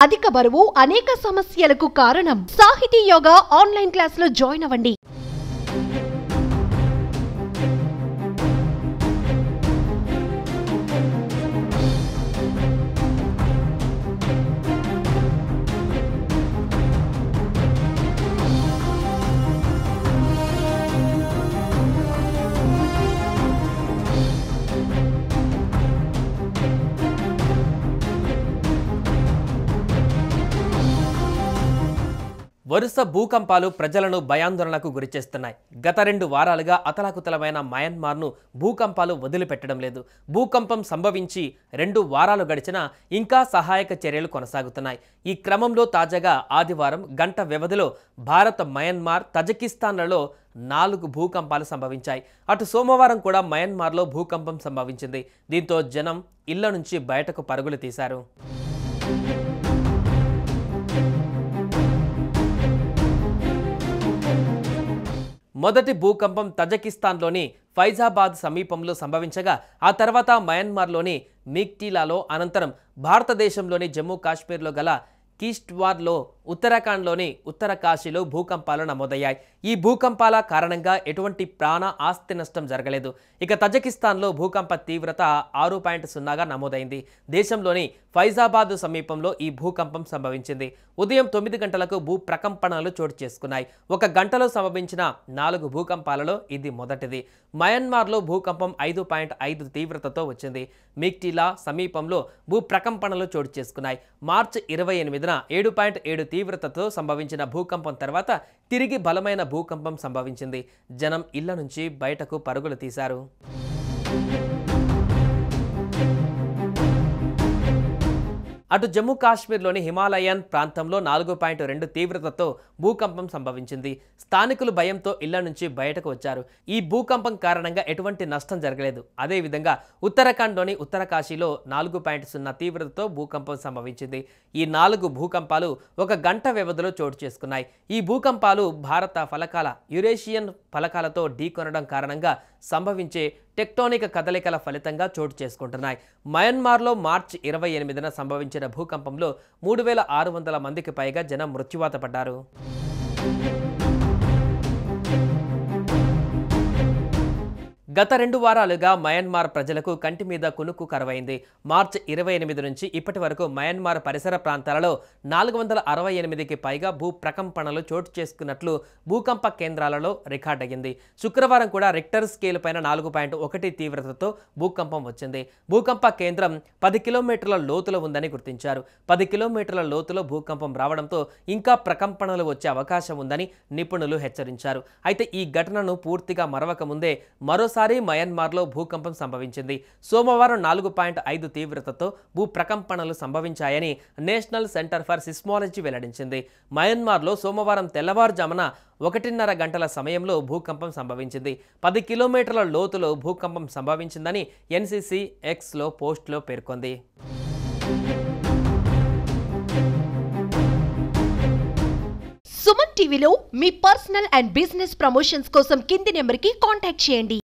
అధిక బరువు అనేక సమస్యలకు కారణం. సాహితీ యోగా ఆన్లైన్ క్లాసులో జాయిన్ అవ్వండి. వరుస భూకంపాలు ప్రజలను భయాందోళనకు గురిచేస్తున్నాయి. గత 2 వారాలుగా అతలాకుతలమైన మయన్మార్ను భూకంపాలు వదిలిపెట్టడం లేదు. భూకంపం సంభవించి 2 వారాలు గడిచినా ఇంకా సహాయక చర్యలు కొనసాగుతున్నాయి. ఈ క్రమంలో తాజాగా ఆదివారం గంట వ్యవధిలో భారత్, మయన్మార్, తజకిస్తాన్లలో 4 భూకంపాలు సంభవించాయి. అటు సోమవారం కూడా మయన్మార్లో భూకంపం సంభవించింది. దీంతో జనం ఇళ్ల నుంచి బయటకు పరుగులు తీశారు. మొదటి భూకంపం తజకిస్తాన్లోని ఫైజాబాద్ సమీపంలో సంభవించగా ఆ తర్వాత మయన్మార్లోని మిగ్టీలాలో, అనంతరం భారతదేశంలోని జమ్మూ కాశ్మీర్లో గల కిష్ట్వార్లో, ఉత్తరాఖండ్లోని ఉత్తరకాశీలో భూకంపాలు నమోదయ్యాయి. ఈ భూకంపాల కారణంగా ఎటువంటి ప్రాణ ఆస్తి నష్టం జరగలేదు. ఇక తజకిస్తాన్లో భూకంప తీవ్రత 6.0గా నమోదైంది. దేశంలోని ఫైజాబాద్ సమీపంలో ఈ భూకంపం సంభవించింది. ఉదయం 9 గంటలకు భూ ప్రకంపనలు చోటు చేసుకున్నాయి. 1 గంటలో సంభవించిన 4 భూకంపాలలో ఇది మొదటిది. మయన్మార్లో భూకంపం 5.5 తీవ్రతతో వచ్చింది. మిగ్టీలా సమీపంలో భూ ప్రకంపనలు చోటు చేసుకున్నాయి. మార్చి 28న 7.7 తీవ్రతతో సంభవించిన భూకంపం తర్వాత తిరిగి బలమైన భూకంపం సంభవించింది. జనం ఇళ్ల నుంచి బయటకు పరుగులు తీశారు. అటు జమ్మూ కాశ్మీర్లోని హిమాలయన్ ప్రాంతంలో 4.2 తీవ్రతతో భూకంపం సంభవించింది. స్థానికులు భయంతో ఇళ్ల నుంచి బయటకు వచ్చారు. ఈ భూకంపం కారణంగా ఎటువంటి నష్టం జరగలేదు. అదేవిధంగా ఉత్తరాఖండ్లోని ఉత్తరకాశీలో 4.0 తీవ్రతతో భూకంపం సంభవించింది. ఈ 4 భూకంపాలు 1 గంట వ్యవధిలో చోటు చేసుకున్నాయి. ఈ భూకంపాలు భారత ఫలకాల యురేషియన్ ఫలకాలతో ఢీకొనడం కారణంగా సంభవించే టెక్టోనిక్ కదలికల ఫలితంగా చోటు చేసుకుంటున్నాయి. మయన్మార్లో మార్చి 28న సంభవించిన భూకంపంలో 3600 మందికి పైగా జనం మృత్యువాత పడ్డారు. గత 2 వారాలుగా మయన్మార్ ప్రజలకు కంటి మీద కునుకు కరువైంది. మార్చి 28 నుంచి ఇప్పటి వరకు మయన్మార్ పరిసర ప్రాంతాలలో 468కి పైగా భూ ప్రకంపనలు చోటు చేసుకున్నట్లు భూకంప కేంద్రాలలో రికార్డయ్యింది. శుక్రవారం కూడా రిక్టర్ స్కేల్ పైన 4.1 తీవ్రతతో భూకంపం వచ్చింది. భూకంప కేంద్రం 10 కిలోమీటర్ల లోతులో ఉందని గుర్తించారు. 10 కిలోమీటర్ల లోతులో భూకంపం రావడంతో ఇంకా ప్రకంపనలు వచ్చే అవకాశం ఉందని నిపుణులు హెచ్చరించారు. అయితే ఈ ఘటనను పూర్తిగా మరవక ముందే మరోసారి మయన్మార్లో భూకంపం సంభవించింది. సోమవారం 4.5 తీవ్రతతో భూ ప్రకంపనలు సంభవించాయని నేషనల్ సెంటర్ ఫర్ సిస్మాలజీ వెల్లడించింది. మయన్మార్లో సోమవారం తెల్లవారుజామున 1:30 గంటల సమయంలో భూకంపం సంభవించింది. 10 కిలోమీటర్ల లోతులో భూకంపం సంభవించిందని ఎన్సీసీ ఎక్స్లో పోస్టులో పేర్కొంది. సుమన్ టీవీలో మీ పర్సనల్ అండ్ బిజినెస్ ప్రమోషన్స్ కోసం కింది నెంబర్కి కాంటాక్ట్ చేయండి.